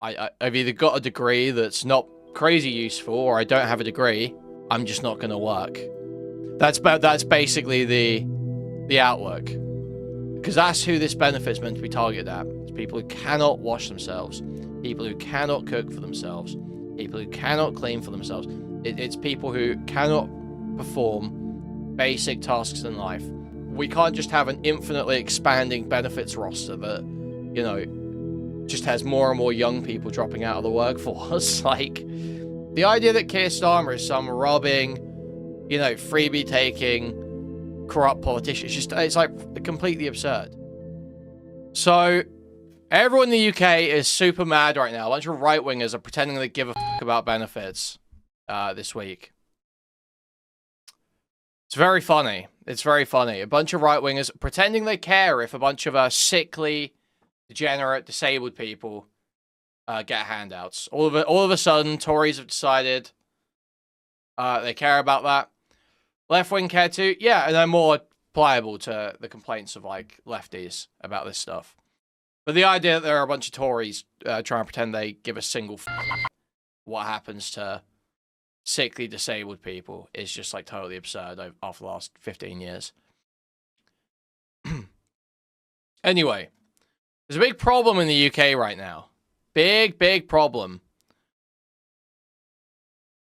I've either got a degree that's not crazy useful, or I don't have a degree. I'm just not going to work. That's basically the outlook, because that's who this benefit's meant to be targeted at. It's people who cannot wash themselves, people who cannot cook for themselves, people who cannot clean for themselves. It's people who cannot perform basic tasks in life. We can't just have an infinitely expanding benefits roster that, you know, just has more and more young people dropping out of the workforce. Like, the idea that Keir Starmer is some robbing, you know, freebie taking, corrupt politician, it's like completely absurd. So everyone in the UK is super mad right now. A bunch of right-wingers are pretending they give a fuck about benefits this week. It's very funny. It's very funny. A bunch of right-wingers pretending they care if a bunch of sickly, degenerate, disabled people get handouts. All of a sudden, Tories have decided they care about that. Left-wing care too. Yeah, and they're more pliable to the complaints of, like, lefties about this stuff. But the idea that there are a bunch of Tories trying to pretend they give a single what happens to sickly, disabled people is just, like, totally absurd after the last 15 years. Anyway, there's a big problem in the UK right now. Big problem.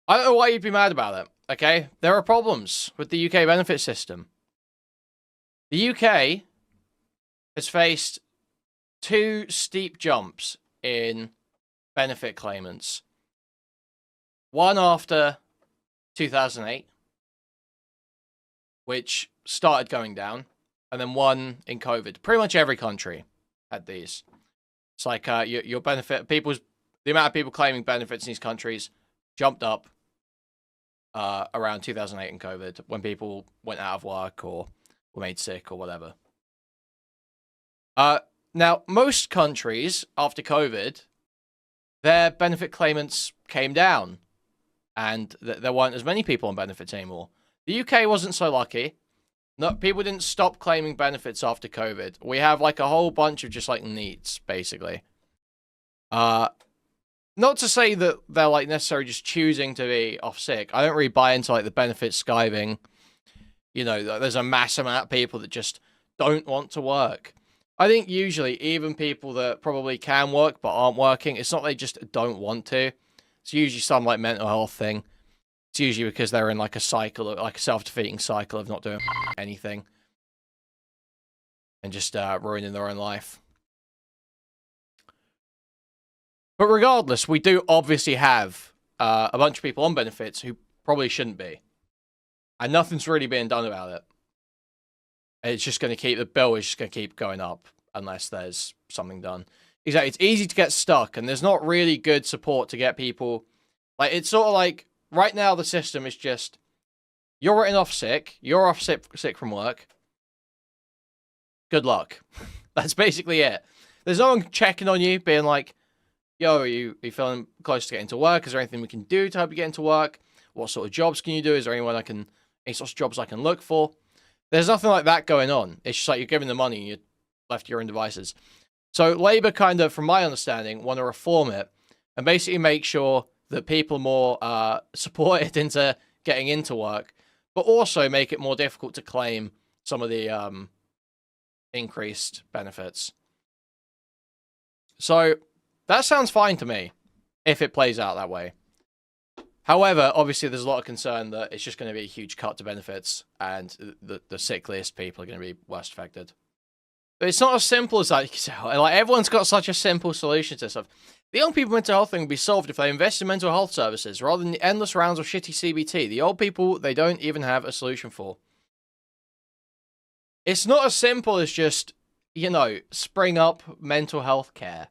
I don't know why you'd be mad about it, okay? There are problems with the UK benefit system. The UK has faced 2 steep jumps in benefit claimants. One after 2008, which started going down, and then one in COVID. Pretty much every country had these. It's like your benefit, the amount of people claiming benefits in these countries jumped up around 2008 and COVID, when people went out of work or were made sick or whatever. Now, most countries after COVID, their benefit claimants came down, and there weren't as many people on benefits anymore. The UK wasn't so lucky. No, people didn't stop claiming benefits after COVID. We have, like, a whole bunch of just, like, needs, basically. Not to say that they're, like, necessarily just choosing to be off sick. I don't really buy into, like, the benefit skiving. You know, there's a mass amount of people that just don't want to work. I think usually even people that probably can work but aren't working, it's not they just don't want to. It's usually some, like, mental health thing. It's usually because they're in, like, a cycle, like a self-defeating cycle of not doing anything and just ruining their own life. But regardless, we do obviously have a bunch of people on benefits who probably shouldn't be. And nothing's really being done about it. It's just going to keep, the bill is just going to keep going up unless there's something done. Exactly. It's easy to get stuck, and there's not really good support to get people. Like, it's sort of like, right now the system is just, you're written off sick, you're off sick from work. Good luck. That's basically it. There's no one checking on you, being like, yo, are you feeling close to getting to work? Is there anything we can do to help you get into work? What sort of jobs can you do? Is there any sorts of jobs I can look for? There's nothing like that going on. It's just like you're given the money and you're left to your own devices. So Labour kind of, from my understanding, want to reform it and basically make sure that people are more supported into getting into work, but also make it more difficult to claim some of the increased benefits. So that sounds fine to me, if it plays out that way. However, obviously, there's a lot of concern that it's just going to be a huge cut to benefits, and the sickliest people are going to be worst affected. But it's not as simple as that. Like, everyone's got such a simple solution to stuff. The young people mental health thing would be solved if they invest in mental health services rather than the endless rounds of shitty CBT. The old people, they don't even have a solution for. It's not as simple as just, you know, spring up mental health care.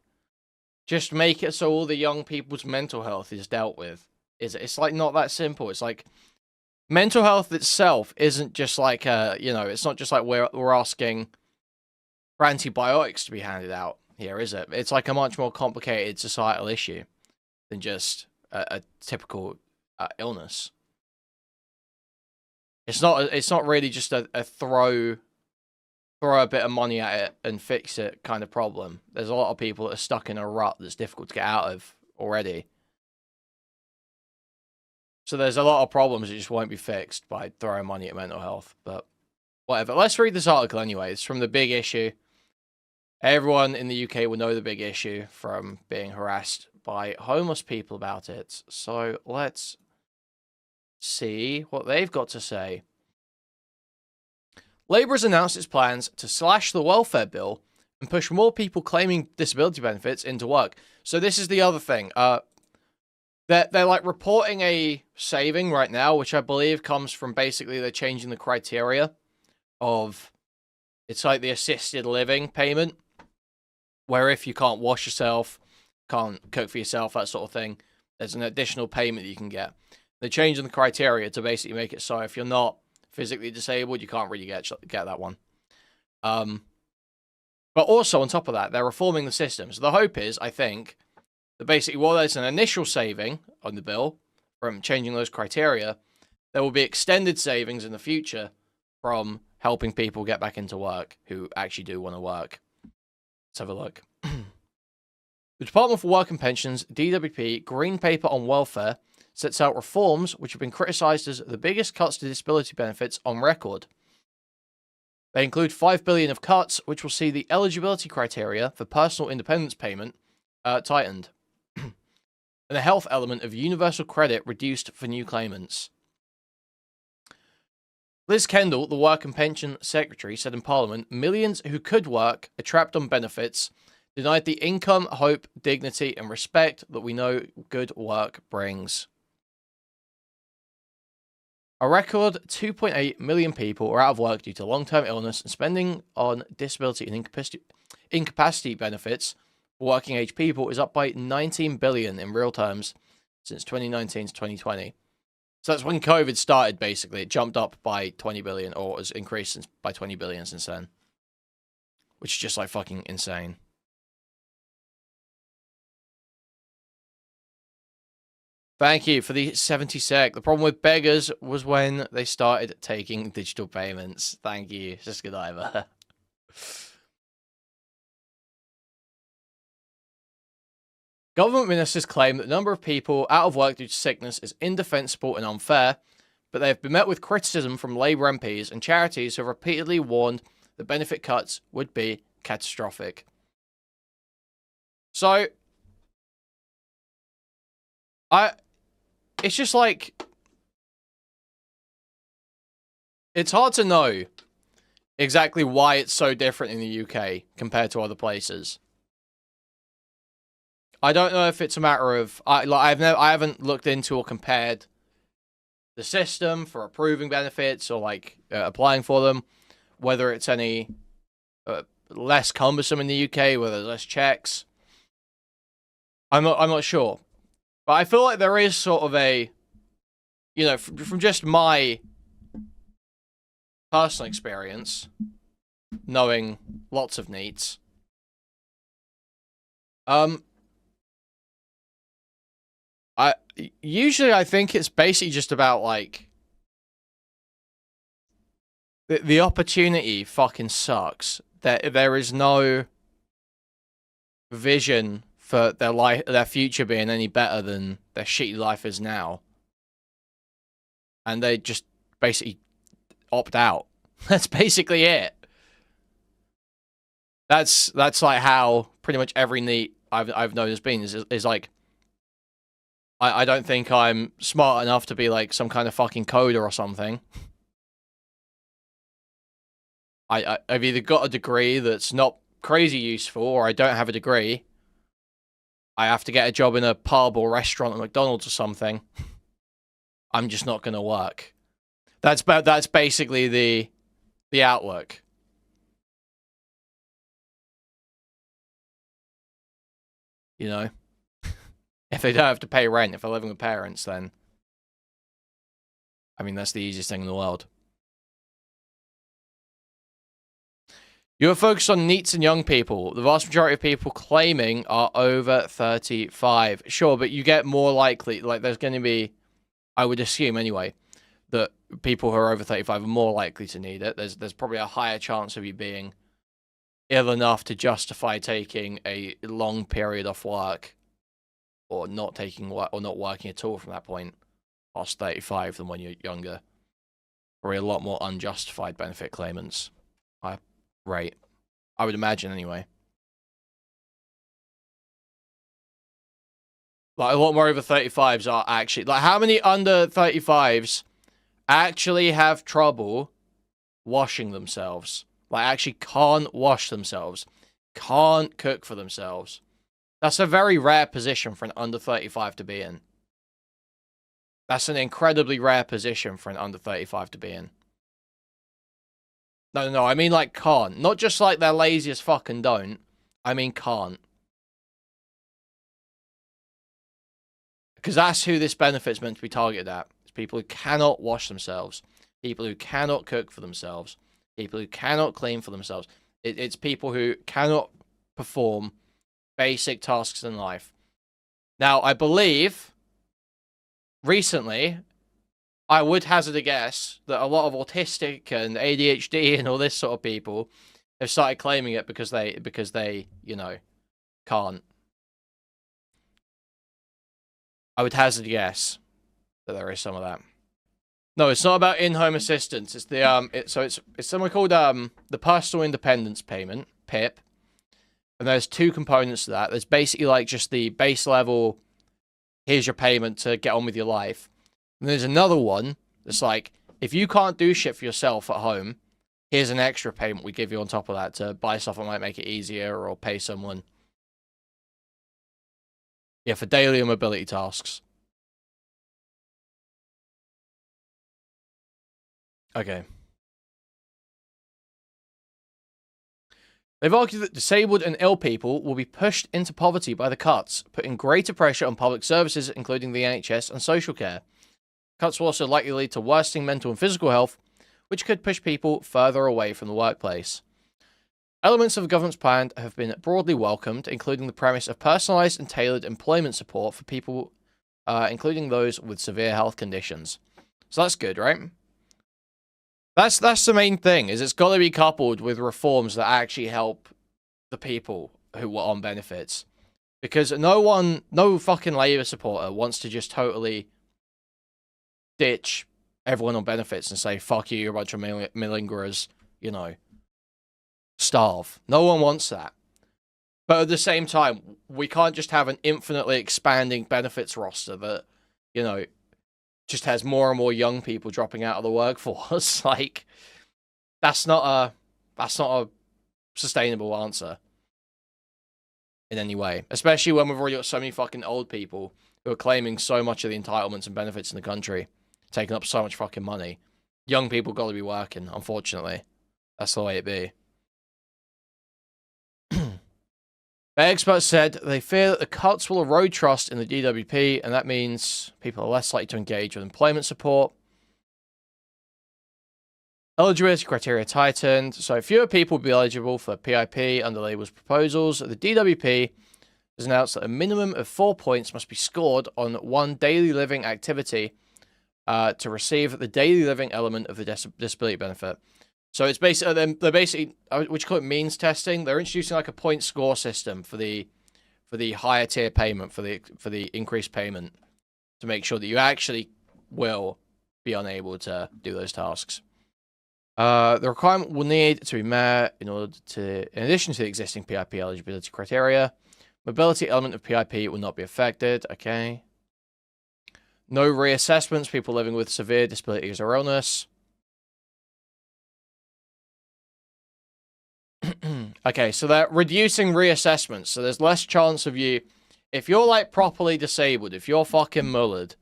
Just make it so all the young people's mental health is dealt with. It's like not that simple. It's like mental health itself isn't just like it's not just like we're asking for antibiotics to be handed out here, is it? It's like a much more complicated societal issue than just a typical illness. It's not really just a throw throw a bit of money at it and fix it kind of problem. There's a lot of people that are stuck in a rut that's difficult to get out of already. So there's a lot of problems that just won't be fixed by throwing money at mental health. But whatever. Let's read this article anyway. It's from The Big Issue. Everyone in the UK will know The Big Issue from being harassed by homeless people about it. So let's see what they've got to say. Labour has announced its plans to slash the welfare bill and push more people claiming disability benefits into work. So this is the other thing. They're like reporting a saving right now, which I believe comes from basically they're changing the criteria of, it's like the assisted living payment, where if you can't wash yourself, can't cook for yourself, that sort of thing, there's an additional payment that you can get. They're changing the criteria to basically make it so if you're not physically disabled, you can't really get that one. But also on top of that, they're reforming the system. So the hope is, I think, that basically while there's an initial saving on the bill from changing those criteria, there will be extended savings in the future from helping people get back into work who actually do want to work. Let's have a look. The Department for Work and Pensions, DWP, Green Paper on Welfare, sets out reforms which have been criticised as the biggest cuts to disability benefits on record. They include $5 billion of cuts, which will see the eligibility criteria for personal independence payment tightened, and the health element of universal credit reduced for new claimants. Liz Kendall, the Work and Pension Secretary, said in Parliament, millions who could work are trapped on benefits, denied the income, hope, dignity, and respect that we know good work brings. A record 2.8 million people are out of work due to long-term illness, and spending on disability and incapacity benefits for working-age people is up by $19 billion in real terms since 2019 to 2020. So that's when COVID started, basically. It jumped up by 20 billion, or has increased by 20 billion since then. Which is just, like, fucking insane. Thank you for the 70 sec. The problem with beggars was when they started taking digital payments. Thank you. Just good either. Government ministers claim that the number of people out of work due to sickness is indefensible and unfair, but they have been met with criticism from Labour MPs and charities who have repeatedly warned that benefit cuts would be catastrophic. So, it's just like, it's hard to know exactly why it's so different in the UK compared to other places. I don't know if it's a matter of I haven't looked into or compared the system for approving benefits or like applying for them, whether it's any less cumbersome in the UK, whether there's less checks. I'm not sure, but I feel like there is sort of a, you know, from just my personal experience, knowing lots of NEETs, I think it's basically just about, like, the opportunity fucking sucks. There is no vision for their future being any better than their shitty life is now. And they just basically opt out. That's basically it. That's like how pretty much every NEET I've known has been is like, I don't think I'm smart enough to be like some kind of fucking coder or something. I've either got a degree that's not crazy useful, or I don't have a degree. I have to get a job in a pub or restaurant at McDonald's or something. I'm just not going to work. That's basically the outlook. You know? If they don't have to pay rent, if they're living with parents, then, I mean, that's the easiest thing in the world. You are focused on NEETs and young people. The vast majority of people claiming are over 35. Sure, but you get more likely, like, there's going to be, I would assume anyway, that people who are over 35 are more likely to need it. There's probably a higher chance of you being ill enough to justify taking a long period off work, or not taking work, or not working at all from that point past 35 than when you're younger. Probably a lot more unjustified benefit claimants. Right. I would imagine anyway. Like, a lot more over 35s are actually... Like, how many under 35s actually have trouble washing themselves? Like, actually can't wash themselves. Can't cook for themselves. That's a very rare position for an under 35 to be in. That's an incredibly rare position for an under 35 to be in. No, I mean, like, can't. Not just, like, they're lazy as fucking don't. I mean, can't. Because that's who this benefit's meant to be targeted at. It's people who cannot wash themselves. People who cannot cook for themselves. People who cannot clean for themselves. It's people who cannot perform basic tasks in life. Now, I believe, recently, I would hazard a guess that a lot of autistic and ADHD and all this sort of people have started claiming it because they, you know, can't. I would hazard a guess that there is some of that. No, it's not about in-home assistance. It's the it's something called the Personal Independence Payment, PIP. And there's two components to that. There's basically like just the base level, here's your payment to get on with your life. And there's another one that's like, if you can't do shit for yourself at home, here's an extra payment we give you on top of that to buy stuff that might make it easier, or pay someone. Yeah, for daily and mobility tasks. Okay. They've argued that disabled and ill people will be pushed into poverty by the cuts, putting greater pressure on public services, including the NHS and social care. Cuts will also likely lead to worsening mental and physical health, which could push people further away from the workplace. Elements of the government's plan have been broadly welcomed, including the premise of personalised and tailored employment support for people, including those with severe health conditions. So that's good, right? That's the main thing, is it's got to be coupled with reforms that actually help the people who are on benefits. Because no fucking Labour supporter wants to just totally ditch everyone on benefits and say, fuck you, you're a bunch of malingerers, you know, starve. No one wants that. But at the same time, we can't just have an infinitely expanding benefits roster that, you know, just has more and more young people dropping out of the workforce. Like, that's not a sustainable answer in any way. Especially when we've already got so many fucking old people who are claiming so much of the entitlements and benefits in the country, taking up so much fucking money. Young people got to be working, unfortunately. That's the way it be. The experts said they fear that the cuts will erode trust in the DWP, and that means people are less likely to engage with employment support. Eligibility criteria tightened, so fewer people will be eligible for PIP under Labour's proposals. The DWP has announced that a minimum of 4 points must be scored on one daily living activity to receive the daily living element of the disability benefit. So it's basically, they're basically, which call it means testing. They're introducing like a point score system for the higher tier payment, for the increased payment, to make sure that you actually will be unable to do those tasks. The requirement will need to be met in addition to the existing PIP eligibility criteria. Mobility element of PIP will not be affected. Okay. No reassessments, people living with severe disabilities or illness. Okay, so they're reducing reassessments, so there's less chance of you... If you're, like, properly disabled, if you're fucking mullered,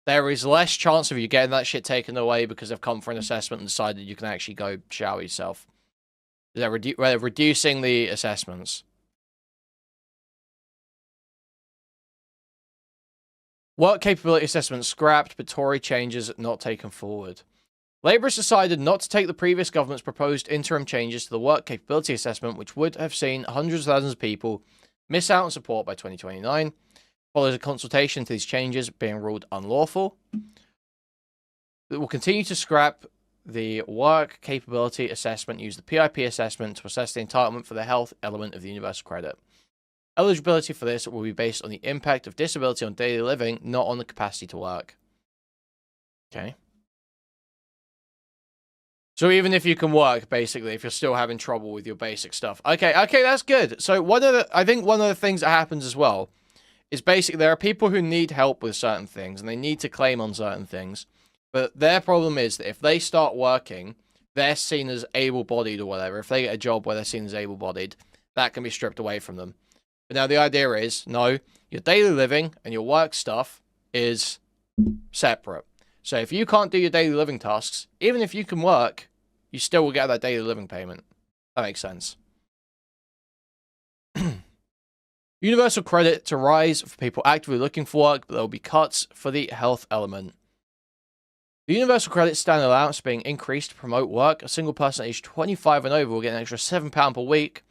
there is less chance of you getting that shit taken away because they've come for an assessment and decided you can actually go shower yourself. They're reducing the assessments. Work capability assessment scrapped, but Tory changes not taken forward. Labour has decided not to take the previous government's proposed interim changes to the work capability assessment, which would have seen hundreds of thousands of people miss out on support by 2029. Follows a consultation to these changes being ruled unlawful. will continue to scrap the work capability assessment, use the PIP assessment to assess the entitlement for the health element of the universal credit. Eligibility for this will be based on the impact of disability on daily living, not on the capacity to work. Okay. So even if you can work, basically, if you're still having trouble with your basic stuff. Okay, that's good. So I think one of the things that happens as well is basically there are people who need help with certain things and they need to claim on certain things. But their problem is that if they start working, they're seen as able-bodied or whatever. If they get a job where they're seen as able-bodied, that can be stripped away from them. But now the idea is, no, your daily living and your work stuff is separate. So if you can't do your daily living tasks, even if you can work, you still will get that daily living payment. That makes sense. Universal credit to rise for people actively looking for work, but there will be cuts for the health element. The universal credit standard allowance being increased to promote work. A single person aged 25 and over will get an extra £7 per week,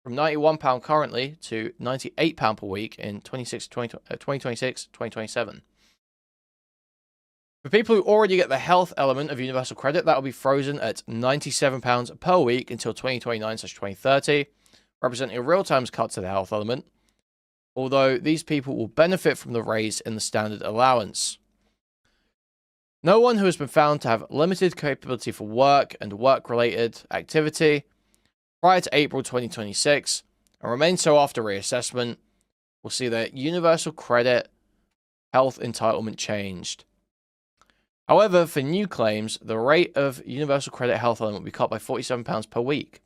from £91 currently to £98 per week in 2026-2027. For people who already get the health element of universal credit, that will be frozen at £97 per week until 2029-2030, representing a real terms cut to the health element, although these people will benefit from the raise in the standard allowance. No one who has been found to have limited capability for work and work-related activity prior to April 2026 and remain so after reassessment will see their universal credit health entitlement changed. However, for new claims, the rate of universal credit health element will be cut by £47 per week,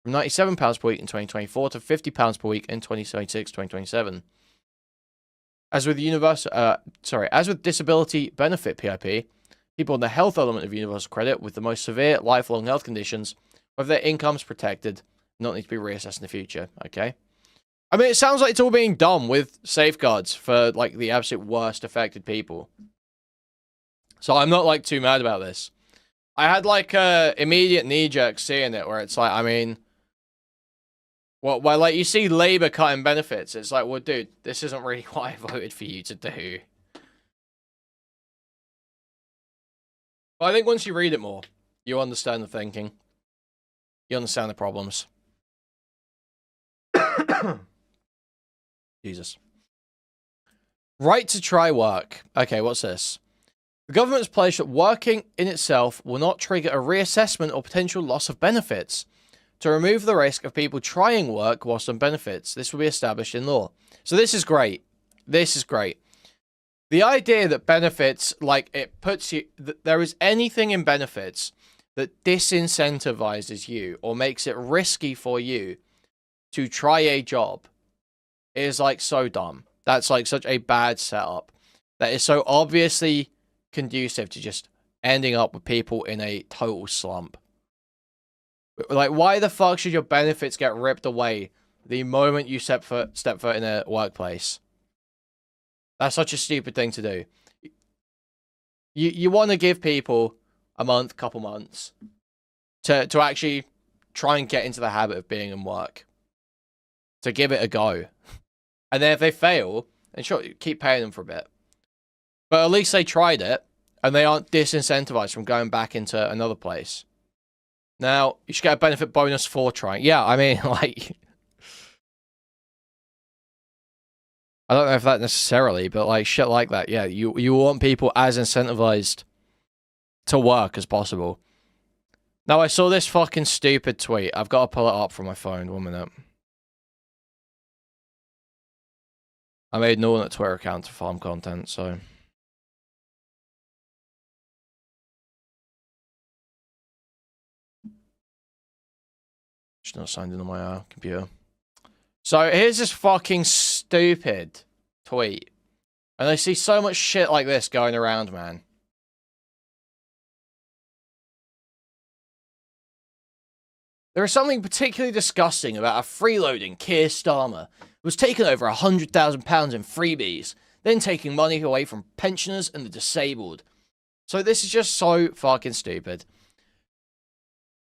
from £97 per week in 2024 to £50 per week in 2026-2027. As with disability benefit PIP, people on the health element of universal credit with the most severe lifelong health conditions have their incomes protected, not need to be reassessed in the future. Okay. I mean, it sounds like it's all being done with safeguards for like the absolute worst affected people. So I'm not like too mad about this. I had like a immediate knee jerk seeing it where it's like, I mean, well, like you see Labour cutting benefits. It's like, well, dude, this isn't really what I voted for you to do. But I think once you read it more, you understand the thinking. You understand the problems. Jesus. Right to try work. Okay, what's this? The government has pledged that working in itself will not trigger a reassessment or potential loss of benefits. To remove the risk of people trying work whilst on benefits, this will be established in law. So this is great. This is great. The idea that benefits, like, it puts you... that there is anything in benefits that disincentivizes you or makes it risky for you to try a job is, like, so dumb. That's, like, such a bad setup. That is so obviously conducive to just ending up with people in a total slump. Like, why the fuck should your benefits get ripped away the moment you step foot in a workplace? That's such a stupid thing to do. You want to give people a month, couple months to actually try and get into the habit of being in work. To give it a go. And then if they fail, then sure, keep paying them for a bit. But at least they tried it, and they aren't disincentivized from going back into another place. Now, you should get a benefit bonus for trying. Yeah, I mean, like... I don't know if that necessarily, but, like, shit like that. Yeah, you want people as incentivized to work as possible. Now, I saw this fucking stupid tweet. I've got to pull it up from my phone. 1 minute. I made an alternate Twitter account to farm content, so... Just not signed in on my computer. So here's this fucking stupid tweet. And I see so much shit like this going around, man. There is something particularly disgusting about a freeloading Keir Starmer who was taking over £100,000 in freebies, then taking money away from pensioners and the disabled. So this is just so fucking stupid.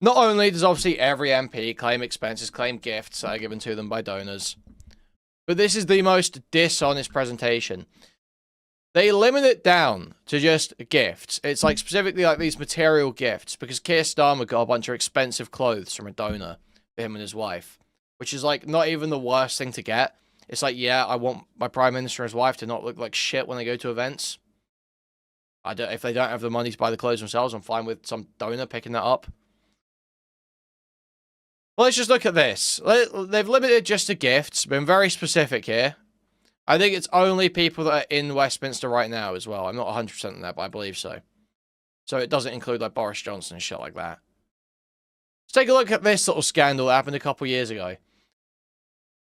Not only does obviously every MP claim expenses, claim gifts that are given to them by donors, but this is the most dishonest presentation. They limit it down to just gifts. It's like specifically like these material gifts because Keir Starmer got a bunch of expensive clothes from a donor for him and his wife, which is like not even the worst thing to get. It's like, yeah, I want my prime minister and his wife to not look like shit when they go to events. If they don't have the money to buy the clothes themselves, I'm fine with some donor picking that up. Well, let's just look at this. They've limited just to gifts, been very specific here. I think it's only people that are in Westminster right now as well. I'm not 100% on that, but I believe so. So it doesn't include like Boris Johnson and shit like that. Let's take a look at this little scandal that happened a couple years ago.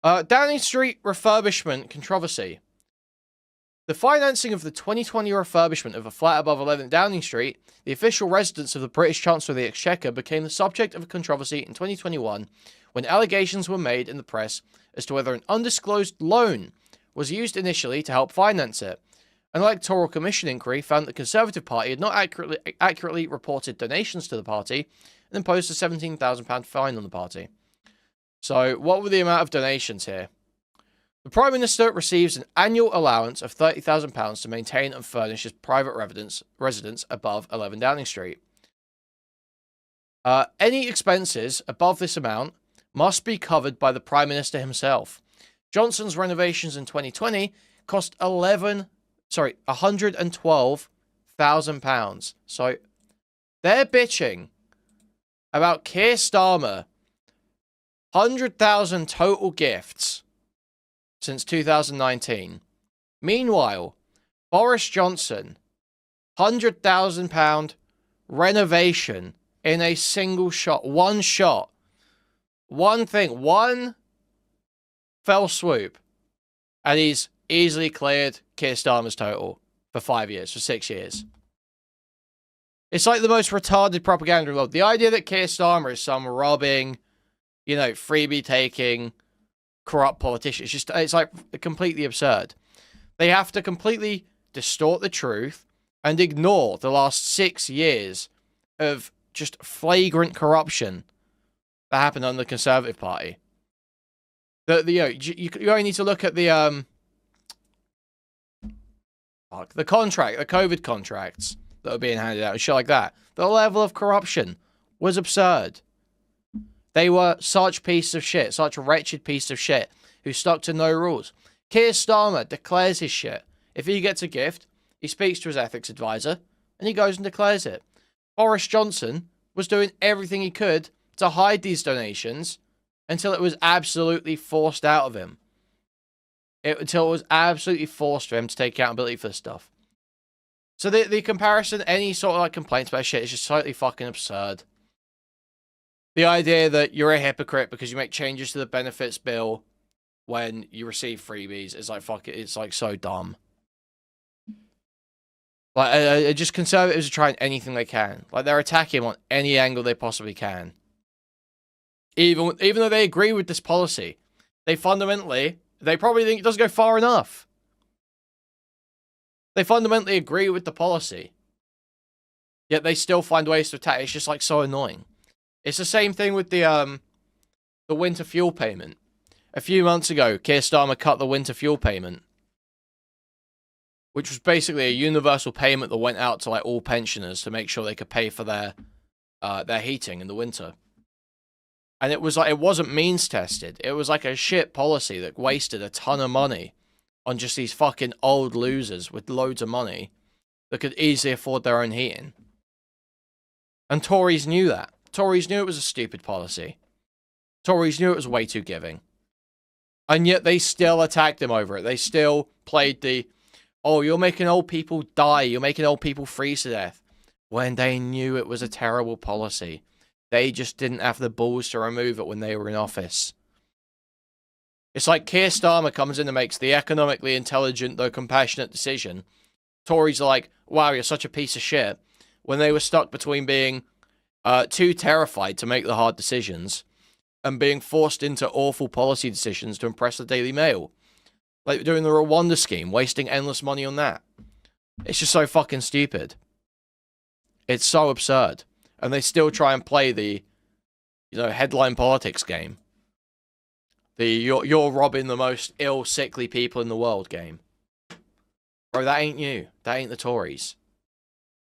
Downing Street refurbishment controversy. The financing of the 2020 refurbishment of a flat above 11 Downing Street, the official residence of the British Chancellor of the Exchequer, became the subject of a controversy in 2021 when allegations were made in the press as to whether an undisclosed loan was used initially to help finance it. An electoral commission inquiry found that the Conservative Party had not accurately reported donations to the party and imposed a £17,000 fine on the party. So, what were the amount of donations here? The Prime Minister receives an annual allowance of £30,000 to maintain and furnish his private residence above 11 Downing Street. Any expenses above this amount must be covered by the Prime Minister himself. Johnson's renovations in 2020 cost £112,000. So they're bitching about Keir Starmer 100,000 total gifts since 2019. Meanwhile, Boris Johnson £100,000 renovation in a single shot, one thing, one fell swoop, and he's easily cleared Keir Starmer's total for 5 years, for 6 years. It's like the most retarded propaganda in the world. The idea that Keir Starmer is some robbing, freebie-taking, corrupt politician, it's like completely absurd. They have to completely distort the truth and ignore the last 6 years of just flagrant corruption that happened on the Conservative Party. You only need to look at the COVID contracts that are being handed out and shit like that. The level of corruption was absurd. They were such pieces of shit, such wretched pieces of shit who stuck to no rules. Keir Starmer declares his shit. If he gets a gift, he speaks to his ethics advisor and he goes and declares it. Boris Johnson was doing everything he could to hide these donations until it was absolutely forced out of him. Until it was absolutely forced for him to take accountability for this stuff. So the comparison, any sort of like complaints about shit is just slightly fucking absurd. The idea that you're a hypocrite because you make changes to the benefits bill when you receive freebies is like, fuck it, it's like so dumb. Like, just Conservatives are trying anything they can. Like, they're attacking him on any angle they possibly can. Even though they agree with this policy, they probably think it doesn't go far enough. They fundamentally agree with the policy. Yet they still find ways to attack. It's just like so annoying. It's the same thing with the winter fuel payment. A few months ago, Keir Starmer cut the winter fuel payment, which was basically a universal payment that went out to like all pensioners to make sure they could pay for their heating in the winter. And it wasn't means tested. It was like a shit policy that wasted a ton of money on just these fucking old losers with loads of money that could easily afford their own heating. And Tories knew that. Tories knew it was a stupid policy. Tories knew it was way too giving. And yet they still attacked him over it. They still played the, oh, you're making old people die. You're making old people freeze to death. When they knew it was a terrible policy. They just didn't have the balls to remove it when they were in office. It's like Keir Starmer comes in and makes the economically intelligent, though compassionate decision. Tories are like, wow, you're such a piece of shit. When they were stuck between being too terrified to make the hard decisions and being forced into awful policy decisions to impress the Daily Mail. Like doing the Rwanda scheme, wasting endless money on that. It's just so fucking stupid. It's so absurd. And they still try and play the, headline politics game. The you're robbing the most ill, sickly people in the world game. Bro, that ain't you. That ain't the Tories.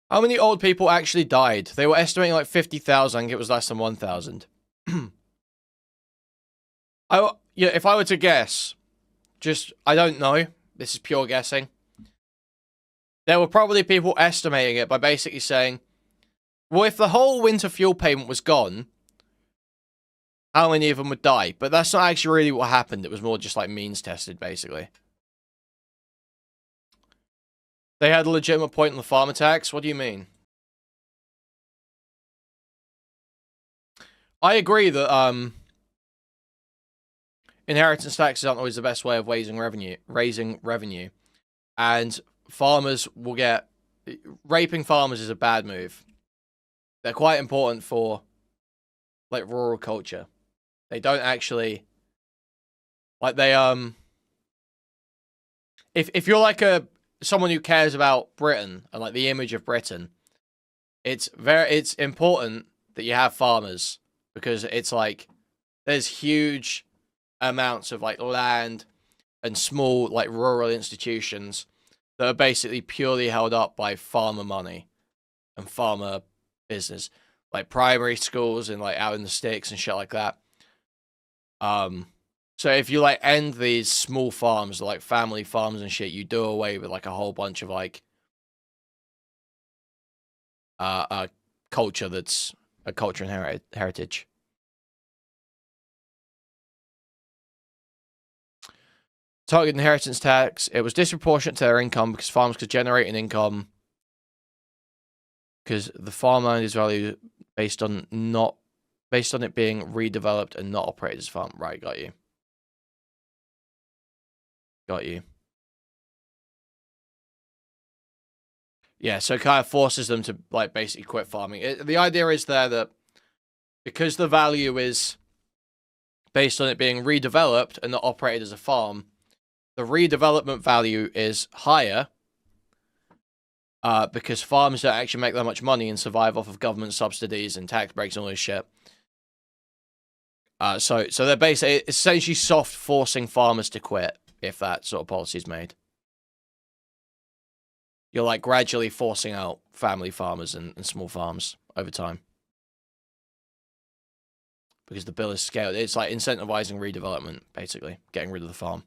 How many old people actually died? They were estimating like 50,000. I think it was less than 1,000. Yeah, if I were to guess, I don't know. This is pure guessing. There were probably people estimating it by basically saying, well, if the whole winter fuel payment was gone, how many of them would die? But that's not actually really what happened. It was more just like means tested, basically. They had a legitimate point on the farmer tax? What do you mean? I agree that inheritance taxes aren't always the best way of raising revenue. And farmers will get... Raping farmers is a bad move. They're quite important for, like, rural culture. They don't actually... Like, they, If you're, like, someone who cares about Britain and, like, the image of Britain, it's important that you have farmers. Because it's, like, there's huge amounts of, like, land and small, like, rural institutions that are basically purely held up by farmer money and farmer business, like primary schools and like out in the sticks and shit like that. So if you like end these small farms, like family farms and shit, you do away with like a whole bunch of like culture that's a culture and heritage. Target inheritance tax. It was disproportionate to their income because farmers could generate an income because the farmland is valued based on it being redeveloped and not operated as a farm. Right, got you. Got you. Yeah, so it kind of forces them to like basically quit farming. The idea is there that because the value is based on it being redeveloped and not operated as a farm, the redevelopment value is higher because farms don't actually make that much money and survive off of government subsidies and tax breaks and all this shit. So they're basically essentially soft forcing farmers to quit if that sort of policy is made. You're like gradually forcing out family farmers and small farms over time. Because the bill is scaled. It's like incentivizing redevelopment, basically. Getting rid of the farm.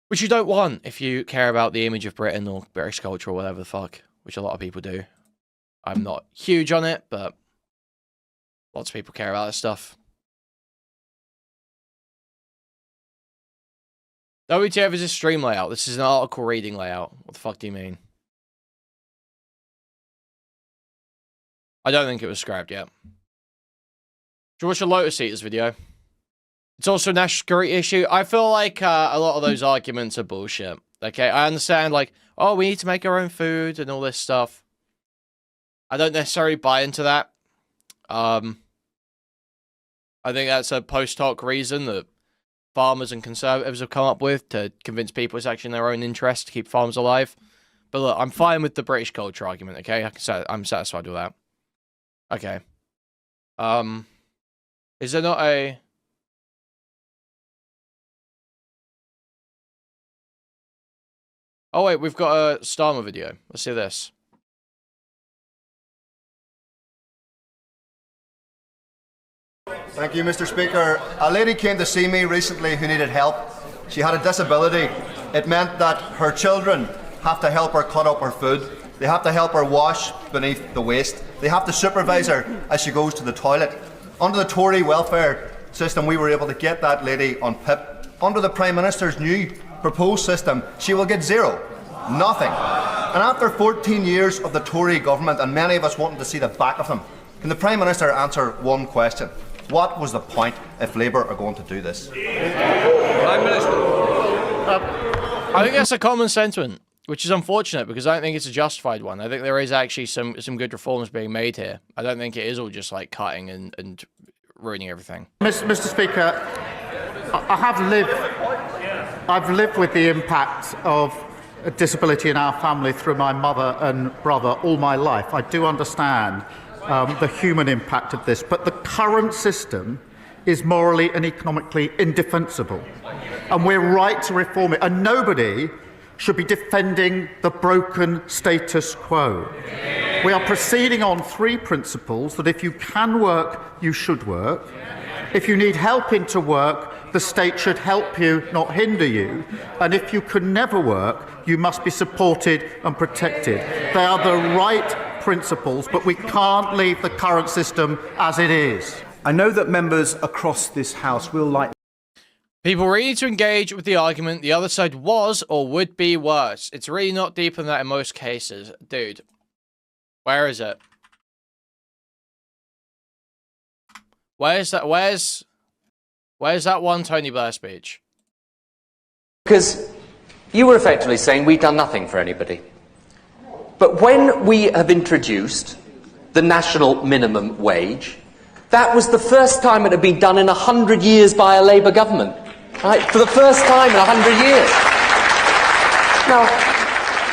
Which you don't want if you care about the image of Britain or British culture or whatever the fuck. Which a lot of people do. I'm not huge on it, but lots of people care about that stuff. WTF is a stream layout. This is an article reading layout. What the fuck do you mean? I don't think it was scrapped yet. Do you watch a Lotus Eaters video? It's also a national security issue. I feel like a lot of those arguments are bullshit. Okay, I understand, like, oh, we need to make our own food and all this stuff. I don't necessarily buy into that. I think that's a post hoc reason that farmers and conservatives have come up with to convince people it's actually in their own interest to keep farms alive. But look, I'm fine with the British culture argument, okay? I'm satisfied with that. Okay. Is there not a... Oh wait, we've got a Starmer video. Let's see this. Thank you, Mr. Speaker. A lady came to see me recently who needed help. She had a disability. It meant that her children have to help her cut up her food. They have to help her wash beneath the waste. They have to supervise her as she goes to the toilet. Under the Tory welfare system, we were able to get that lady on PIP. Under the Prime Minister's new proposed system, she will get zero. Nothing. And after 14 years of the Tory government, and many of us wanting to see the back of them, can the Prime Minister answer one question? What was the point if Labour are going to do this? Prime Minister. I think that's a common sentiment, which is unfortunate because I don't think it's a justified one. I think there is actually some good reforms being made here. I don't think it is all just like cutting and ruining everything. Mr. Speaker, I've lived with the impact of a disability in our family through my mother and brother all my life. I do understand the human impact of this, but the current system is morally and economically indefensible. and we're right to reform it. And nobody should be defending the broken status quo. We are proceeding on three principles: that if you can work, you should work. If you need help into work, the state should help you, not hinder you. And if you can never work, you must be supported and protected. They are the right principles, but we can't leave the current system as it is. I know that members across this House will like... People really need to engage with the argument the other side was or would be worse. It's really not deeper than that in most cases. Dude, where is it? Where's that one Tony Blair speech? Because you were effectively saying we've done nothing for anybody. But when we have introduced the national minimum wage, that was the first time it had been done in 100 years by a Labour government. Right? For the first time in 100 years. Now,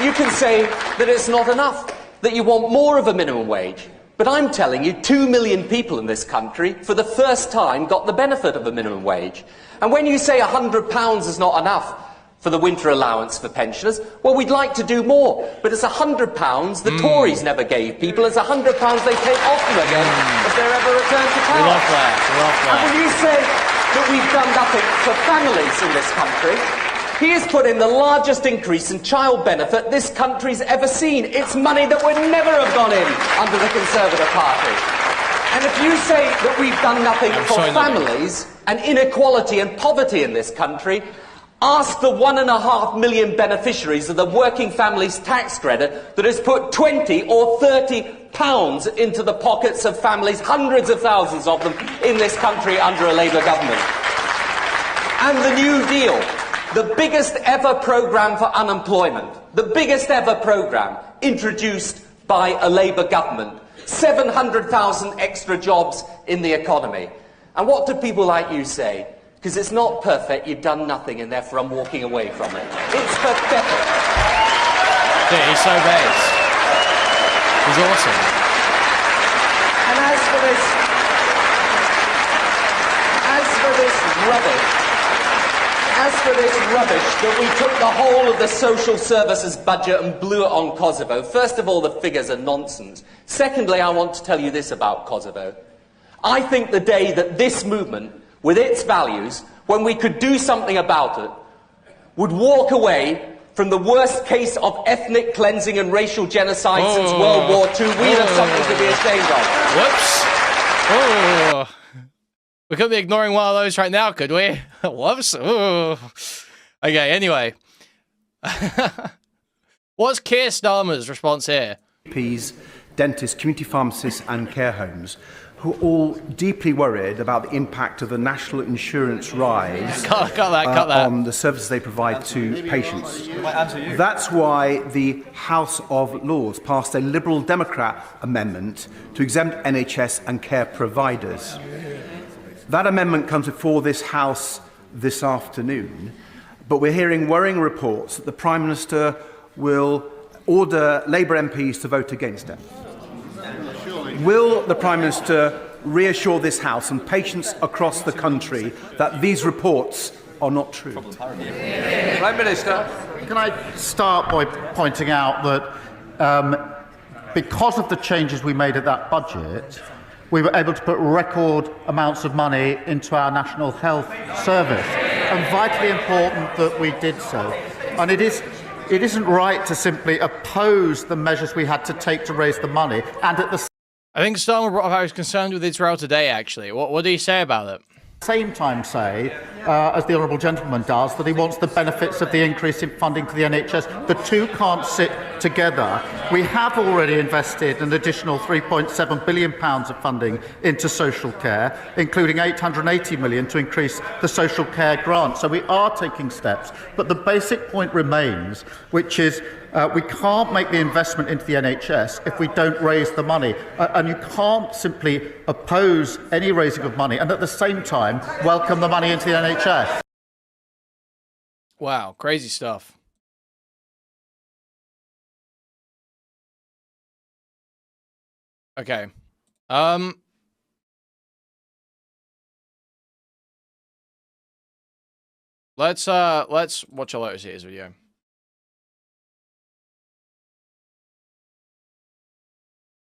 you can say that it's not enough, that you want more of a minimum wage. But I'm telling you, 2 million people in this country, for the first time, got the benefit of a minimum wage. And when you say £100 is not enough for the winter allowance for pensioners, well, we'd like to do more. But it's £100 the Tories never gave people. It's £100 they take off them again if they're ever returned to power. We love that. We love that. And when you say that we've done nothing for families in this country, he has put in the largest increase in child benefit this country's ever seen. It's money that would never have gone in under the Conservative Party. And if you say that we've done nothing for families and inequality and poverty in this country, ask the 1.5 million beneficiaries of the Working Families Tax Credit that has put 20 or 30 pounds into the pockets of families, hundreds of thousands of them, in this country under a Labour government. And the New Deal, the biggest ever programme for unemployment, the biggest ever programme introduced by a Labour government, 700,000 extra jobs in the economy. And what do people like you say? Because it's not perfect, you've done nothing, and therefore I'm walking away from it. It's pathetic. Dude, he's so base. He's awesome. And as for this rubbish that we took the whole of the social services budget and blew it on Kosovo, first of all, the figures are nonsense. Secondly, I want to tell you this about Kosovo. I think the day that this movement, with its values, when we could do something about it, would walk away from the worst case of ethnic cleansing and racial genocide since World War II, we'd have something to be ashamed of. Whoops. Oh. We couldn't be ignoring one of those right now, could we? Whoops. Ooh. Okay, anyway. What's Keir Starmer's response here? GPs, dentists, community pharmacists and care homes who are all deeply worried about the impact of the national insurance rise Cut that. on the services they provide to patients. That's why the House of Lords passed a Liberal Democrat amendment to exempt NHS and care providers. That amendment comes before this House this afternoon, but we're hearing worrying reports that the Prime Minister will order Labour MPs to vote against it. Will the Prime Minister reassure this House and patients across the country that these reports are not true? Prime Minister. Can I start by pointing out that because of the changes we made at that budget, we were able to put record amounts of money into our National Health Service, and vitally important that we did so. And it isn't right to simply oppose the measures we had to take to raise the money, and at the I think Starmer brought up how he's concerned with Israel today, actually. What did he say about it? same time say, as the Honourable Gentleman does, that he wants the benefits of the increase in funding for the NHS. The two can't sit together. We have already invested an additional £3.7 billion of funding into social care, including £880 million to increase the social care grant. So we are taking steps. But the basic point remains, which is we can't make the investment into the NHS if we don't raise the money. And you can't simply oppose any raising of money and at the same time welcome the money into the NHS. Wow, crazy stuff. Okay. Let's watch a Lotus Eaters video.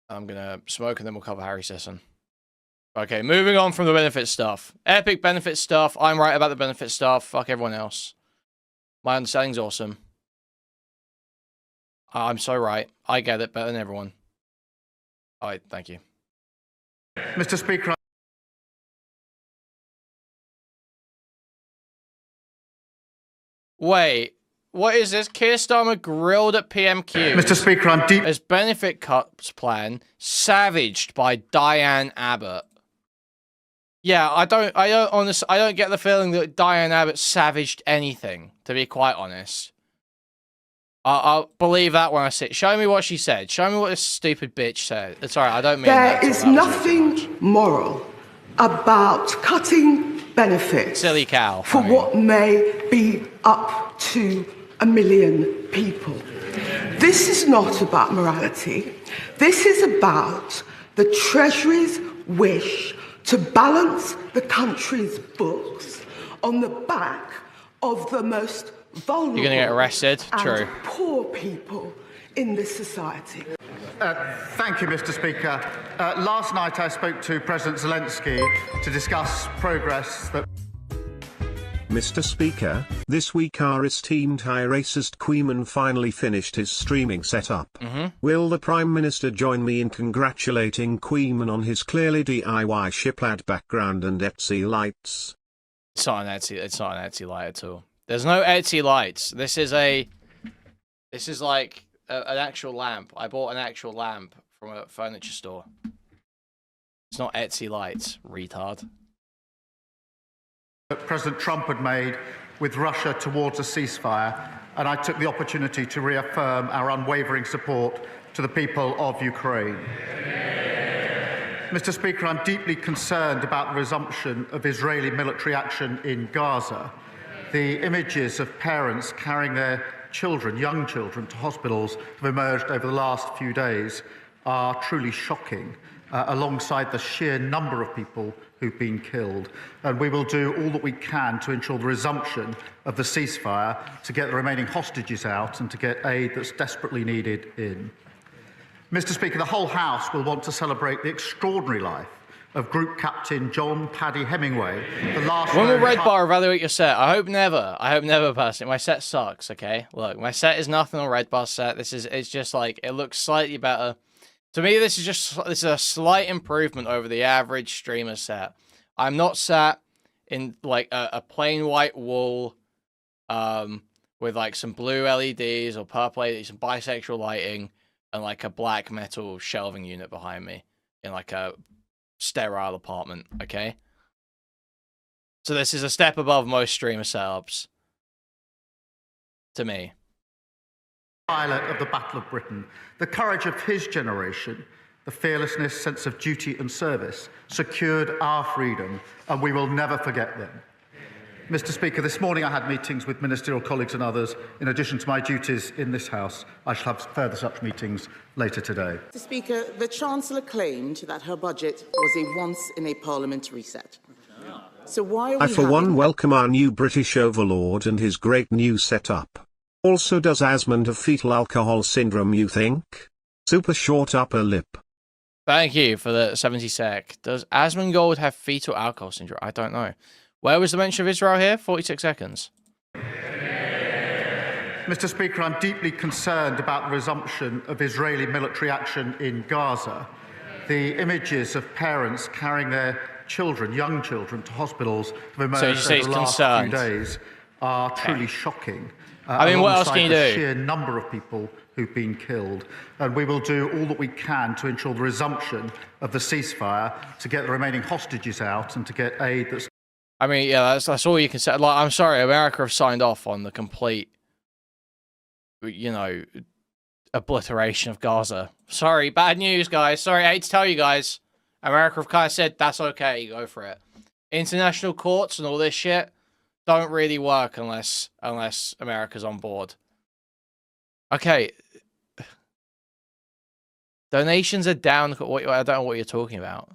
I'm gonna smoke and then we'll cover Harry Sisson. Okay, moving on from the benefit stuff. Epic benefit stuff. I'm right about the benefit stuff. Fuck everyone else. My understanding's awesome. I'm so right. I get it better than everyone. Alright, thank you. Mr. Speaker. Wait, what is this? Keir Starmer grilled at PMQs. Mr. Speaker, I'm deep. As benefit cuts plan savaged by Diane Abbott. Yeah, I don't get the feeling that Diane Abbott savaged anything, to be quite honest. I'll believe that when I see it. Show me what she said. Show me what this stupid bitch said. Sorry, I don't mean that. There is nothing moral about cutting benefits Silly cow. for what may be up to 1 million people. This is not about morality. This is about the Treasury's wish to balance the country's books on the back of the most vulnerable You're gonna get arrested? and True. poor people in this society. Thank you, Mr. Speaker. Last night I spoke to President Zelensky to discuss progress that... Mr. Speaker, this week our esteemed high racist Kuihman finally finished his streaming setup. Will the Prime Minister join me in congratulating Kuihman on his clearly DIY shiplad background and Etsy lights? It's not an Etsy light at all. There's no Etsy lights. This is like an actual lamp. I bought an actual lamp from a furniture store. It's not Etsy lights, retard. That President Trump had made with Russia towards a ceasefire, and I took the opportunity to reaffirm our unwavering support to the people of Ukraine. Mr. Speaker, I'm deeply concerned about the resumption of Israeli military action in Gaza. The images of parents carrying their children, young children, to hospitals have emerged over the last few days are truly shocking, alongside the sheer number of people who've been killed. And we will do all that we can to ensure the resumption of the ceasefire, to get the remaining hostages out and to get aid that's desperately needed in. Mr. Speaker, the whole House will want to celebrate the extraordinary life of Group Captain John Paddy Hemingway, the last... When will Red Bar evaluate your set? I hope never. I hope never, personally. My set sucks, okay? Look, my set is nothing on Red Bar's set. It's just like, it looks slightly better. To me, this is a slight improvement over the average streamer set. I'm not sat in like a plain white wall with like some blue LEDs or purple LEDs, some bisexual lighting, and like a black metal shelving unit behind me in like a sterile apartment, okay? So this is a step above most streamer setups. To me. Pilot of the Battle of Britain, the courage of his generation, the fearlessness, sense of duty and service secured our freedom, and we will never forget them. Mr. Speaker, this morning I had meetings with ministerial colleagues and others. In addition to my duties in this House, I shall have further such meetings later today. Mr. Speaker, the Chancellor claimed that her budget was a once-in-a-Parliament reset. So why are we I, for one, welcome our new British overlord and his great new setup. Also, does Asmund have fetal alcohol syndrome, you think? Super short upper lip. Thank you for the 70 sec. Does Asmongold have fetal alcohol syndrome? I don't know. Where was the mention of Israel here? 46 seconds. Mr. Speaker, I'm deeply concerned about the resumption of Israeli military action in Gaza. The images of parents carrying their children, young children, to hospitals have emerged over the last few days are truly shocking. I mean, what else can you do? The sheer number of people who've been killed. And we will do all that we can to ensure the resumption of the ceasefire, to get the remaining hostages out and to get aid that's... I mean, yeah, that's all you can say. Like, I'm sorry, America have signed off on the complete, you know, obliteration of Gaza. Sorry, bad news, guys. Sorry, I hate to tell you guys. America have kind of said, that's okay, go for it. International courts and all this shit don't really work unless America's on board. Okay. Donations are down. I don't know what you're talking about.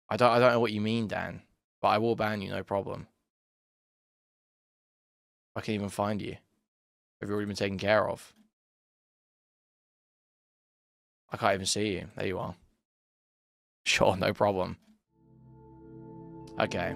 I don't know what you mean, Dan. But I will ban you, no problem. I can even find you. Have you already been taken care of? I can't even see you. There you are. Sure, no problem. Okay.